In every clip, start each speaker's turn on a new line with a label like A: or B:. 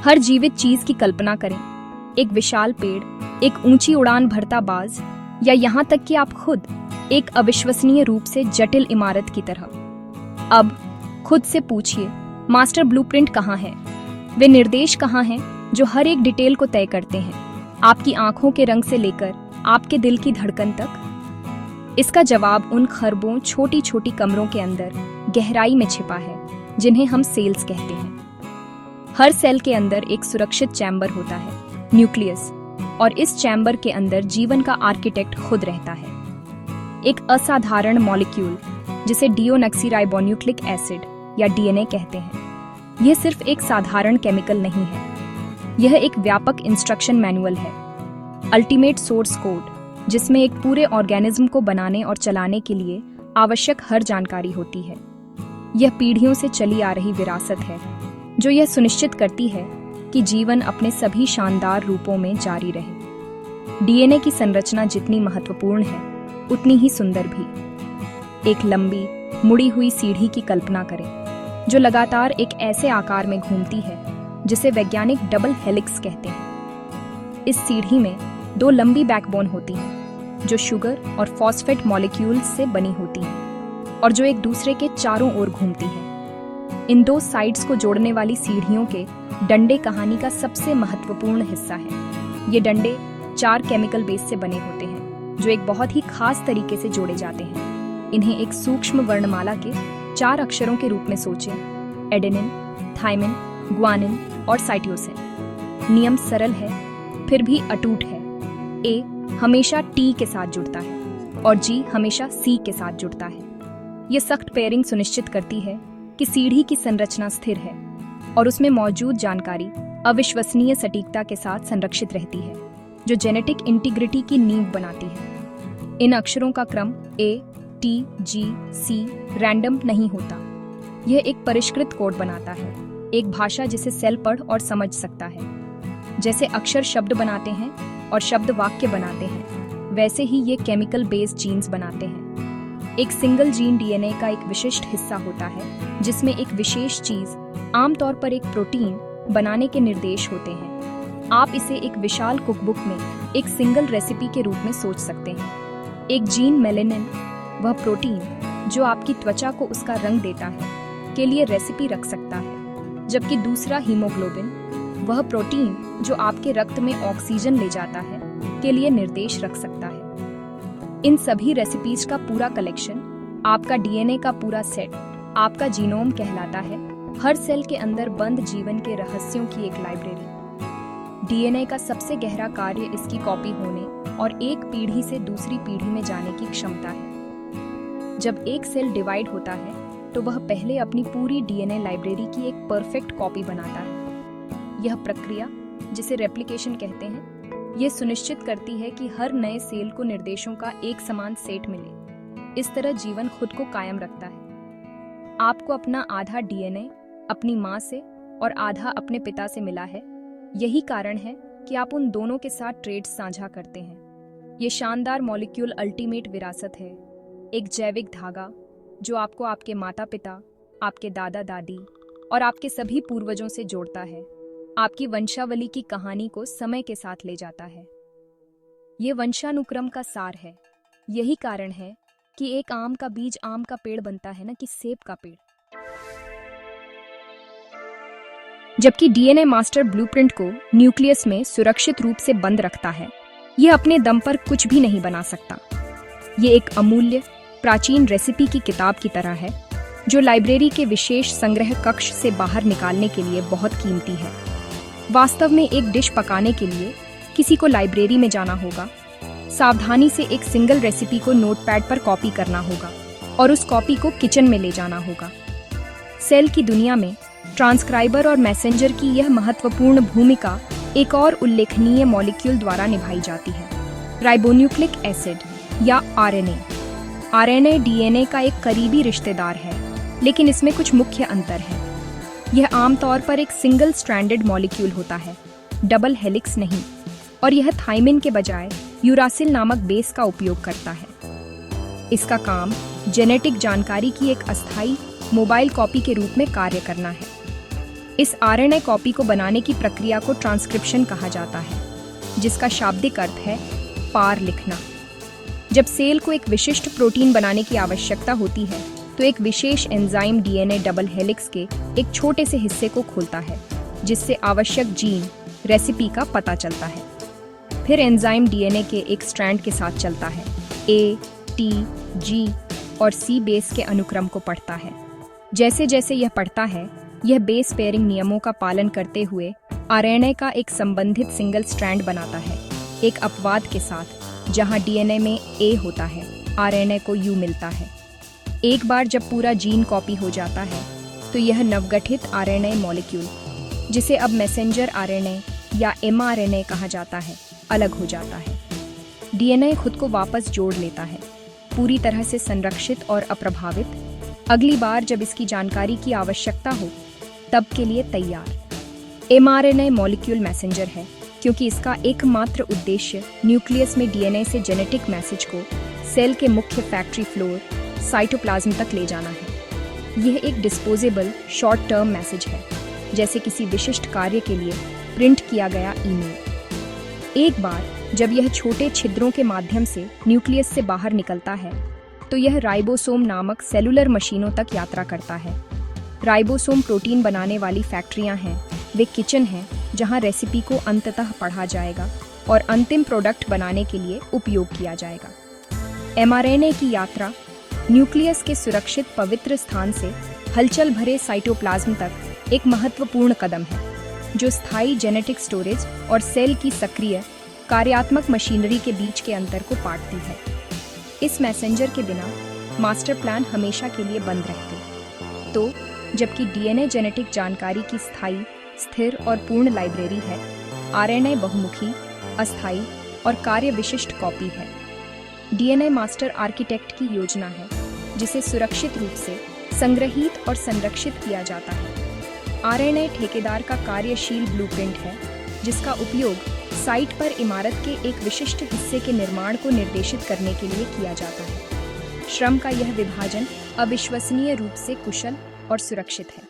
A: हर जीवित चीज की कल्पना करें, एक विशाल पेड़, एक ऊंची उड़ान भरता बाज, या यहाँ तक कि आप खुद एक अविश्वसनीय रूप से जटिल इमारत की तरह। अब खुद से पूछिए, मास्टर ब्लूप्रिंट कहाँ है? वे निर्देश कहाँ हैं जो हर एक डिटेल को तय करते हैं, आपकी आंखों के रंग से लेकर आपके दिल की धड़कन तक? इसका जवाब उन खरबों छोटी छोटी कमरों के अंदर गहराई में छिपा है, जिन्हें हम सेल्स कहते हैं। हर सेल के अंदर एक सुरक्षित चैम्बर होता है, न्यूक्लियस, और इस चैम्बर के अंदर जीवन का आर्किटेक्ट खुद रहता है। एक असाधारण मॉलिक्यूल जिसे डिओक्सीराइबोन्यूक्लिक एसिड या डीएनए कहते हैं। यह सिर्फ एक साधारण केमिकल नहीं है, यह एक व्यापक इंस्ट्रक्शन मैनुअल है, अल्टीमेट सोर्स कोड, जिसमें एक पूरे ऑर्गेनिज्म को बनाने और चलाने के लिए आवश्यक हर जानकारी होती है। यह पीढ़ियों से चली आ रही विरासत है जो यह सुनिश्चित करती है कि जीवन अपने सभी शानदार रूपों में जारी रहे। डीएनए की संरचना जितनी महत्वपूर्ण है, उतनी ही सुंदर भी। एक लंबी, मुड़ी हुई सीढ़ी की कल्पना करें, जो लगातार एक ऐसे आकार में घूमती है जिसे वैज्ञानिक डबल हेलिक्स कहते हैं। इस सीढ़ी में दो लंबी बैकबोन होती हैं, जो शुगर और फॉस्फेट मॉलिक्यूल्स से बनी होती हैं और जो एक दूसरे के चारों ओर घूमती हैं। इन दो साइड्स को जोड़ने वाली सीढ़ियों के डंडे कहानी का सबसे महत्वपूर्ण हिस्सा है। ये डंडे 4 केमिकल बेस से बने होते हैं, जो एक बहुत ही खास तरीके से जोड़े जाते हैं। इन्हें एक सूक्ष्म वर्णमाला के 4 अक्षरों के रूप में सोचें: एडेनिन, थाइमिन, ग्वानिन और साइटोसिन। नियम सरल है, फिर भी अटूट है। ए हमेशा टी के साथ जुड़ता है और जी हमेशा सी के साथ जुड़ता है। यह सख्त पेयरिंग सुनिश्चित करती है कि सीढ़ी की संरचना स्थिर है और उसमें मौजूद जानकारी अविश्वसनीय सटीकता के साथ संरक्षित रहती है, जो जेनेटिक इंटीग्रिटी की नींव बनाती है। इन अक्षरों का क्रम ए, टी, जी, सी रैंडम नहीं होता। यह एक परिष्कृत कोड बनाता है, एक भाषा जिसे सेल पढ़ और समझ सकता है। जैसे अक्षर शब्द बनाते हैं और शब्द वाक्य बनाते हैं, वैसे ही ये केमिकल बेस्ड जीन्स बनाते हैं। एक सिंगल जीन डीएनए का एक विशिष्ट हिस्सा होता है, जिसमें एक विशेष चीज, आमतौर पर एक प्रोटीन, बनाने के निर्देश होते हैं। आप इसे एक विशाल कुकबुक में एक सिंगल रेसिपी के रूप में सोच सकते हैं। एक जीन मेलेनिन, वह प्रोटीन जो आपकी त्वचा को उसका रंग देता है, के लिए रेसिपी रख सकता है, जबकि दूसरा हीमोग्लोबिन, वह प्रोटीन जो आपके रक्त में ऑक्सीजन ले जाता है, के लिए निर्देश रख सकता है। इन सभी रेसिपीज का पूरा कलेक्शन, आपका डीएनए का पूरा सेट, आपका जीनोम कहलाता है। हर सेल के अंदर बंद जीवन के रहस्यों की एक लाइब्रेरी। डीएनए का सबसे गहरा कार्य इसकी कॉपी होने और एक पीढ़ी से दूसरी पीढ़ी में जाने की क्षमता है। जब एक सेल डिवाइड होता है, तो वह पहले अपनी पूरी डीएनए लाइब्रेरी की एक परफेक्ट कॉपी बनाता है। यह प्रक्रिया, जिसे रेप्लिकेशन कहते हैं, यह सुनिश्चित करती है कि हर नए सेल को निर्देशों का एक समान सेट मिले। इस तरह जीवन खुद को कायम रखता है। आपको अपना आधा डीएनए अपनी माँ से और आधा अपने पिता से मिला है। यही कारण है कि आप उन दोनों के साथ ट्रेड्स साझा करते हैं। ये शानदार मॉलिक्यूल अल्टीमेट विरासत है, एक जैविक धागा जो आपको आपके माता पिता, आपके दादा दादी और आपके सभी पूर्वजों से जोड़ता है, आपकी वंशावली की कहानी को समय के साथ ले जाता है। ये वंशानुक्रम का सार है। यही कारण है कि एक आम का बीज आम का पेड़ बनता है, न कि सेब का पेड़। जबकि डीएनए मास्टर ब्लूप्रिंट को न्यूक्लियस में सुरक्षित रूप से बंद रखता है, यह अपने दम पर कुछ भी नहीं बना सकता। ये एक अमूल्य, प्राचीन रेसिपी की किताब की तरह है, जो लाइब्रेरी के विशेष संग्रह कक्ष से बाहर निकालने के लिए बहुत कीमती है। वास्तव में एक डिश पकाने के लिए किसी को लाइब्रेरी में जाना होगा, सावधानी से एक सिंगल रेसिपी को नोटपैड पर कॉपी करना होगा और उस कॉपी को किचन में ले जाना होगा। सेल की दुनिया में ट्रांसक्राइबर और मैसेंजर की यह महत्वपूर्ण भूमिका एक और उल्लेखनीय मॉलिक्यूल द्वारा निभाई जाती है, राइबोन्यूक्लिक एसिड या आरएनए। आरएनए डीएनए का एक करीबी रिश्तेदार है, लेकिन इसमें कुछ मुख्य अंतर है। यह आमतौर पर एक सिंगल स्ट्रैंडेड मॉलिक्यूल होता है, डबल हेलिक्स नहीं, और यह थाइमिन के बजाय यूरासिल नामक बेस का उपयोग करता है। इसका काम जेनेटिक जानकारी की एक अस्थायी मोबाइल कॉपी के रूप में कार्य करना है। इस आरएनए कॉपी को बनाने की प्रक्रिया को ट्रांसक्रिप्शन कहा जाता है, जिसका शाब्दिक अर्थ है पार लिखना। जब सेल को एक विशिष्ट प्रोटीन बनाने की आवश्यकता होती है तो एक विशेष एंजाइम डीएनए डबल हेलिक्स के एक छोटे से हिस्से को खोलता है, जिससे आवश्यक जीन रेसिपी का पता चलता है। फिर एंजाइम डीएनए के एक स्ट्रैंड के साथ चलता है, ए, टी, जी और सी बेस के अनुक्रम को पढ़ता है। जैसे जैसे यह पढ़ता है, यह बेस पेयरिंग नियमों का पालन करते हुए आरएनए का एक संबंधित सिंगल स्ट्रैंड बनाता है, एक अपवाद के साथ जहां डीएनए में ए होता है, आरएनए को यू मिलता है। एक बार जब पूरा जीन कॉपी हो जाता है तो यह नवगठित आरएनए मॉलिक्यूल, जिसे अब मैसेंजर आरएनए या एमआरएनए कहा जाता है, अलग हो जाता है। डीएनए खुद को वापस जोड़ लेता है, पूरी तरह से संरक्षित और अप्रभावित। अगली बार जब इसकी जानकारी की आवश्यकता हो तब के लिए तैयार। एमआरएनए मॉलिक्यूल मैसेंजर है क्योंकि इसका एकमात्र उद्देश्य न्यूक्लियस में डीएनए से जेनेटिक मैसेज को सेल के मुख्य फैक्ट्री फ्लोर साइटोप्लाज्म तक ले जाना है। यह एक डिस्पोजेबल शॉर्ट टर्म मैसेज है, जैसे किसी विशिष्ट कार्य के लिए प्रिंट किया गया ईमेल। एक बार जब यह छोटे छिद्रों के माध्यम से न्यूक्लियस से बाहर निकलता है तो यह राइबोसोम नामक सेलुलर मशीनों तक यात्रा करता है। राइबोसोम प्रोटीन बनाने वाली फैक्ट्रियां हैं, वे किचन हैं जहां रेसिपी को अंततः पढ़ा जाएगा और अंतिम प्रोडक्ट बनाने के लिए उपयोग किया जाएगा। एमआरएनए की यात्रा न्यूक्लियस के सुरक्षित पवित्र स्थान से हलचल भरे साइटोप्लाज्म तक एक महत्वपूर्ण कदम है, जो स्थायी जेनेटिक स्टोरेज और सेल की सक्रिय कार्यात्मक मशीनरी के बीच के अंतर को पाटती है। इस मैसेंजर के बिना मास्टर प्लान हमेशा के लिए बंद रहते। तो जबकि डीएनए जेनेटिक जानकारी की स्थायी, स्थिर और पूर्ण लाइब्रेरी है, आरएनए बहुमुखी, अस्थायी और कार्य विशिष्ट कॉपी है। डीएनए मास्टर आर्किटेक्ट की योजना है, जिसे सुरक्षित रूप से संग्रहीत और संरक्षित किया जाता है। आरएनए ठेकेदार का कार्यशील ब्लूप्रिंट है, जिसका उपयोग साइट पर इमारत के एक विशिष्ट हिस्से के निर्माण को निर्देशित करने के लिए किया जाता है। श्रम का यह विभाजन अविश्वसनीय रूप से कुशल और सुरक्षित है।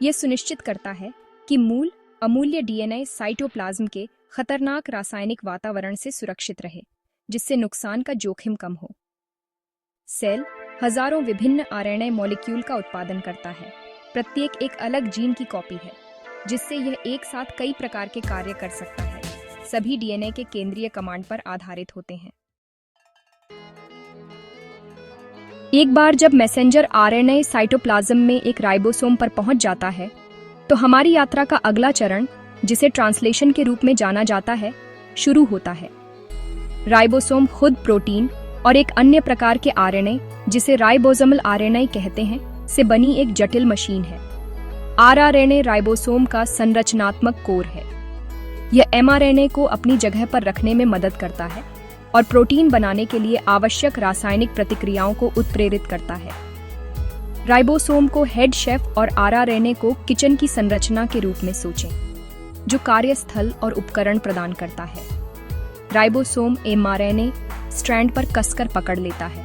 A: यह सुनिश्चित करता है कि मूल अमूल्य डीएनए साइटोप्लाज्म के खतरनाक रासायनिक वातावरण से सुरक्षित रहे, जिससे नुकसान का जोखिम कम हो। सेल हजारों विभिन्न आरएनए मॉलिक्यूल का उत्पादन करता है। प्रत्येक एक अलग जीन की कॉपी है, जिससे यह एक साथ कई प्रकार के कार्य कर सकता है। सभी डीएनए के केंद्रीय कमांड पर आधारित होते हैं। एक बार जब मैसेंजर आरएनए साइटोप्लाज्म में एक राइबोसोम पर पहुंच जाता है, तो हमारी यात्रा का अगला चरण, जिसे ट्रांसलेशन के रूप में जाना जाता है, शुरू होता है। राइबोसोम खुद प्रोटीन और एक अन्य प्रकार के आरएनए, जिसे राइबोसोमल आरएनए कहते हैं, से बनी एक जटिल मशीन है। आरआरएनए राइबोसोम का संरचनात्मक कोर है। यह एमआरएनए को अपनी जगह पर रखने में मदद करता है और प्रोटीन बनाने के लिए आवश्यक रासायनिक प्रतिक्रियाओं को उत्प्रेरित करता है। राइबोसोम को हेड शेफ और आरआरएनए को किचन की संरचना के रूप में सोचें, जो कार्यस्थल और उपकरण प्रदान करता है। राइबोसोम एमआरएनए स्ट्रैंड पर कसकर पकड़ लेता है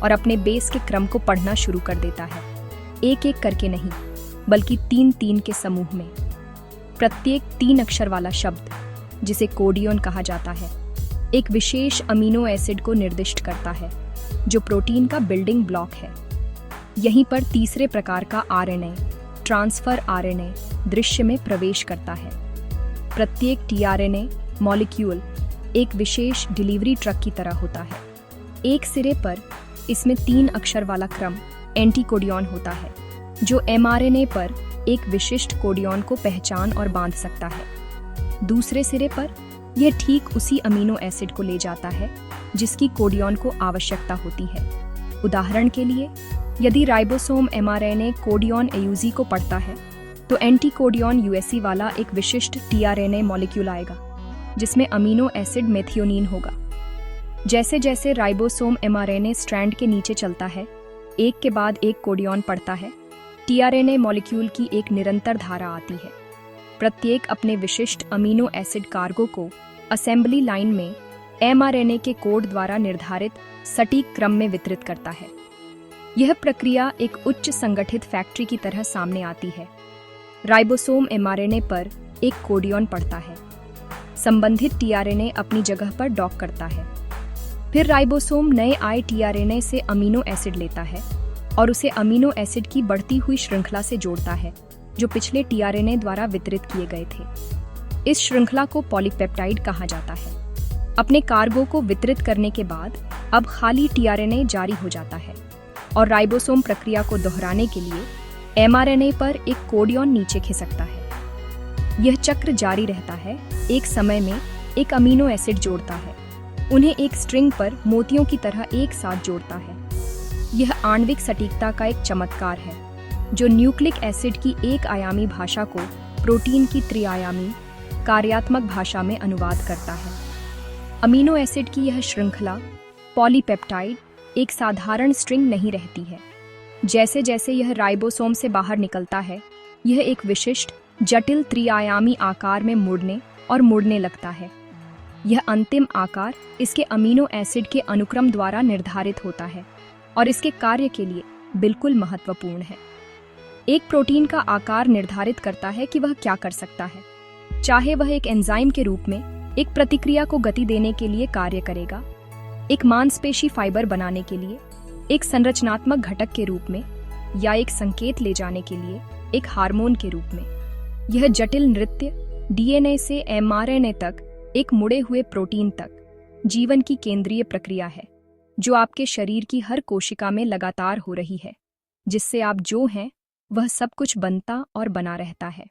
A: और अपने बेस के क्रम को पढ़ना शुरू कर देता है, एक एक करके नहीं, बल्कि 3-3 के समूह में। प्रत्येक 3 अक्षर वाला शब्द, जिसे कोडियन कहा जाता है, एक विशेष अमीनो एसिड को निर्दिष्ट करता है, जो प्रोटीन का बिल्डिंग ब्लॉक है। यहीं पर तीसरे प्रकार का आरएनए, ट्रांसफर आरएनए, दृश्य में प्रवेश करता है। प्रत्येक टीआरएनए मॉलिक्यूल एक विशेष डिलीवरी ट्रक की तरह होता है। एक सिरे पर इसमें 3 अक्षर वाला क्रम एंटीकोडियन होता है, जो एमआरएनए पर एक विशिष्ट कोडियन को पहचान और बांध सकता है। दूसरे सिरे पर यह ठीक उसी अमीनो एसिड को ले जाता है जिसकी कोडियन को आवश्यकता होती है। उदाहरण के लिए, यदि राइबोसोम एमआरएनए कोडियन एयूजी को पढ़ता है, तो एंटीकोडियन यूएससी वाला एक विशिष्ट टीआरएनए मॉलिक्यूल आएगा, जिसमें अमीनो एसिड मेथियोनिन होगा। जैसे जैसे राइबोसोम एमआरएनए स्ट्रैंड के नीचे चलता है, एक के बाद एक कोडियन पढ़ता है, टीआरएनए मॉलिक्यूल की एक निरंतर धारा आती है। प्रत्येक अपने विशिष्ट अमीनो एसिड कार्गो को असेंबली लाइन में एमआरएनए के कोड द्वारा निर्धारित सटीक क्रम में वितरित करता है। यह प्रक्रिया एक उच्च संगठित फैक्ट्री की तरह सामने आती है। राइबोसोम एमआरएनए पर एक कोडियन पढ़ता है। संबंधित टीआरएनए अपनी जगह पर डॉक करता है। फिर राइबोसोम नए आए टीआरएनए से अमीनो एसिड लेता है और उसे अमीनो एसिड की बढ़ती हुई श्रृंखला से जोड़ता है जो पिछले टीआरएनए द्वारा वितरित किए गए थे। इस श्रृंखला को पॉलीपेप्टाइड कहा जाता है। अपने कार्गो को वितरित करने के बाद अब खाली टीआरएनए जारी हो जाता है और राइबोसोम प्रक्रिया को दोहराने के लिए एमआरएनए पर एक कोडियन नीचे खिसकता है। यह चक्र जारी रहता है। एक समय में एक अमीनो एसिड जोड़ता है, उन्हें एक स्ट्रिंग पर मोतियों की तरह एक साथ जोड़ता है। यह आणविक सटीकता का एक चमत्कार है जो न्यूक्लिक एसिड की एक आयामी भाषा को प्रोटीन की त्रिआयामी कार्यात्मक भाषा में अनुवाद करता है। अमीनो एसिड की यह श्रृंखला पॉलीपेप्टाइड एक साधारण स्ट्रिंग नहीं रहती है। जैसे जैसे यह राइबोसोम से बाहर निकलता है, यह एक विशिष्ट जटिल त्रिआयामी आकार में मुड़ने लगता है। यह अंतिम आकार इसके अमीनो एसिड के अनुक्रम द्वारा निर्धारित होता है और इसके कार्य के लिए बिल्कुल महत्वपूर्ण है। एक प्रोटीन का आकार निर्धारित करता है कि वह क्या कर सकता है, चाहे वह एक एंजाइम के रूप में एक प्रतिक्रिया को गति देने के लिए कार्य करेगा, एक मांसपेशी फाइबर बनाने के लिए, एक संरचनात्मक घटक के रूप में, या एक संकेत ले जाने के लिए एक हार्मोन के रूप में। यह जटिल नृत्य डीएनए से एमआरएनए तक, एक मुड़े हुए प्रोटीन तक, जीवन की केंद्रीय प्रक्रिया है जो आपके शरीर की हर कोशिका में लगातार हो रही है, जिससे आप जो हैं वह सब कुछ बनता और बना रहता है।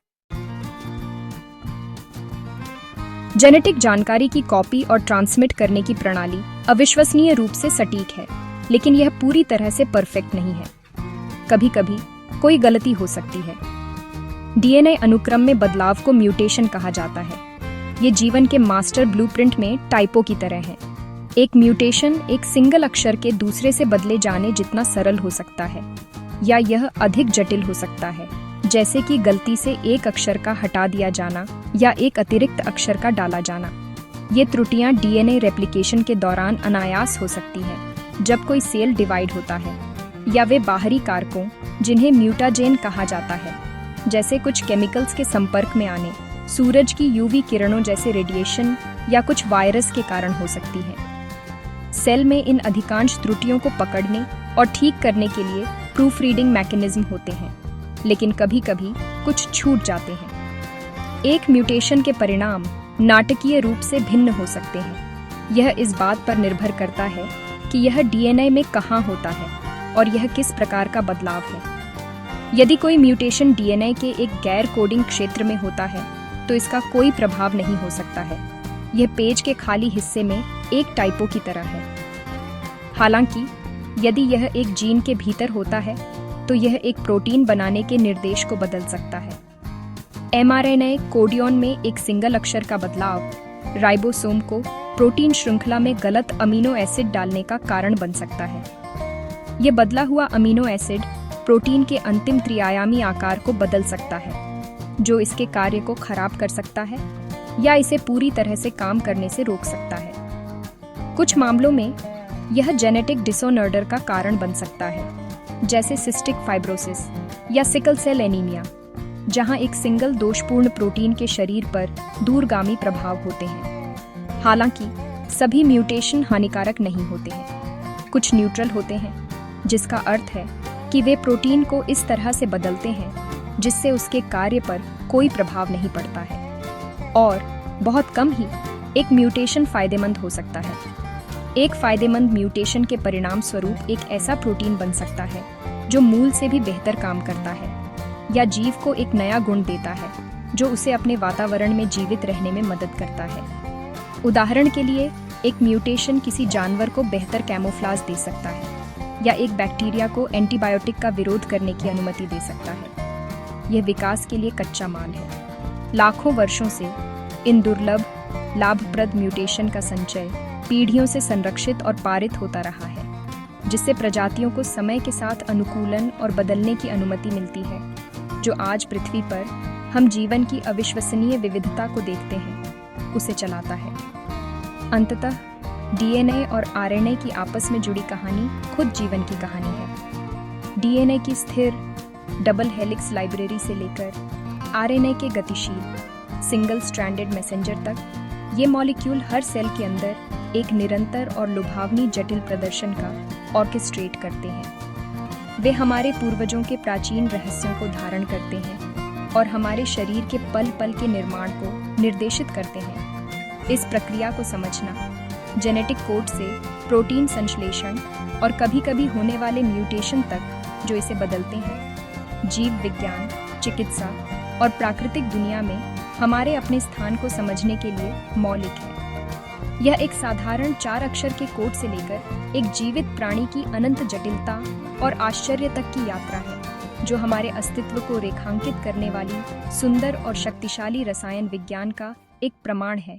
A: जेनेटिक जानकारी की कॉपी और ट्रांसमिट करने की प्रणाली अविश्वसनीय रूप से सटीक है, लेकिन यह पूरी तरह से परफेक्ट नहीं है। कभी कभी कोई गलती हो सकती है। डीएनए अनुक्रम में बदलाव को म्यूटेशन कहा जाता है। ये जीवन के मास्टर ब्लूप्रिंट में टाइपो की तरह है। एक म्यूटेशन एक सिंगल अक्षर के दूसरे से बदले जाने जितना सरल हो सकता है, या यह अधिक जटिल हो सकता है, जैसे कि गलती से एक अक्षर का हटा दिया जाना या एक अतिरिक्त अक्षर का डाला जाना। ये त्रुटियां डीएनए रेप्लिकेशन के दौरान अनायास हो सकती हैं, जब कोई सेल डिवाइड होता है, या वे बाहरी कारकों जिन्हें म्यूटाजेन कहा जाता है, जैसे कुछ केमिकल्स के संपर्क में आने, सूरज की यूवी किरणों जैसे रेडिएशन, या कुछ वायरस के कारण हो सकती है। सेल में इन अधिकांश त्रुटियों को पकड़ने और ठीक करने के लिए प्रूफ रीडिंग मैकेनिज्म होते हैं, लेकिन कभी कभी कुछ छूट जाते हैं। एक म्यूटेशन के परिणाम नाटकीय रूप से भिन्न हो सकते हैं। यह इस बात पर निर्भर करता है कि यह डीएनए में कहाँ होता है और यह किस प्रकार का बदलाव है। यदि कोई म्यूटेशन डीएनए के एक गैर कोडिंग क्षेत्र में होता है, तो इसका कोई प्रभाव नहीं हो सकता है। यह पेज के खाली हिस्से में एक टाइपो की तरह है। हालांकि यदि यह एक जीन के भीतर होता है, तो यह एक प्रोटीन बनाने के निर्देश को बदल सकता है। एमआरएनए कोडियन में एक सिंगल अक्षर का बदलाव राइबोसोम को प्रोटीन श्रृंखला में गलत अमीनो एसिड डालने का कारण बन सकता है। यह बदला हुआ अमीनो एसिड प्रोटीन के अंतिम त्रिआयामी आकार को बदल सकता है, जो इसके कार्य को खराब कर सकता है या इसे पूरी तरह से काम करने से रोक सकता है। कुछ मामलों में यह जेनेटिक डिसऑर्डर का कारण बन सकता है, जैसे सिस्टिक फाइब्रोसिस या सिकल सेल एनीमिया, जहां एक सिंगल दोषपूर्ण प्रोटीन के शरीर पर दूरगामी प्रभाव होते हैं। हालांकि सभी म्यूटेशन हानिकारक नहीं होते हैं। कुछ न्यूट्रल होते हैं, जिसका अर्थ है कि वे प्रोटीन को इस तरह से बदलते हैं जिससे उसके कार्य पर कोई प्रभाव नहीं पड़ता है, और बहुत कम ही एक म्यूटेशन फायदेमंद हो सकता है। एक फायदेमंद म्यूटेशन के परिणाम स्वरूप एक ऐसा प्रोटीन बन सकता है जो मूल से भी बेहतर काम करता है, या जीव को एक नया गुण देता है जो उसे अपने वातावरण में जीवित रहने में मदद करता है। उदाहरण के लिए, एक म्यूटेशन किसी जानवर को बेहतर कैमोफ्लाज दे सकता है, या एक बैक्टीरिया को एंटीबायोटिक का विरोध करने की अनुमति दे सकता है। यह विकास के लिए कच्चा माल है। लाखों वर्षों से इन दुर्लभ लाभप्रद म्यूटेशन का संचय पीढ़ियों से संरक्षित और पारित होता रहा है, जिससे प्रजातियों को समय के साथ अनुकूलन और बदलने की अनुमति मिलती है, जो आज पृथ्वी पर हम जीवन की अविश्वसनीय विविधता को देखते हैं, उसे चलाता है। अंततः डीएनए और आरएनए की आपस में जुड़ी कहानी खुद जीवन की कहानी है। डीएनए की स्थिर डबल हेलिक्स लाइब्रेरी से लेकर आरएनए के गतिशील सिंगल स्ट्रैंडेड मैसेंजर तक, ये मॉलिक्यूल हर सेल के अंदर एक निरंतर और लुभावनी जटिल प्रदर्शन का ऑर्केस्ट्रेट करते हैं। वे हमारे पूर्वजों के प्राचीन रहस्यों को धारण करते हैं और हमारे शरीर के पल पल के निर्माण को निर्देशित करते हैं। इस प्रक्रिया को समझना, जेनेटिक कोड से प्रोटीन संश्लेषण और कभी-कभी होने वाले म्यूटेशन तक जो इसे बदलते हैं, जीव विज्ञान, चिकित्सा और प्राकृतिक दुनिया में हमारे अपने स्थान को समझने के लिए मौलिक है। यह एक साधारण 4 अक्षर के कोड से लेकर एक जीवित प्राणी की अनंत जटिलता और आश्चर्य तक की यात्रा है, जो हमारे अस्तित्व को रेखांकित करने वाली सुंदर और शक्तिशाली रसायन विज्ञान का एक प्रमाण है।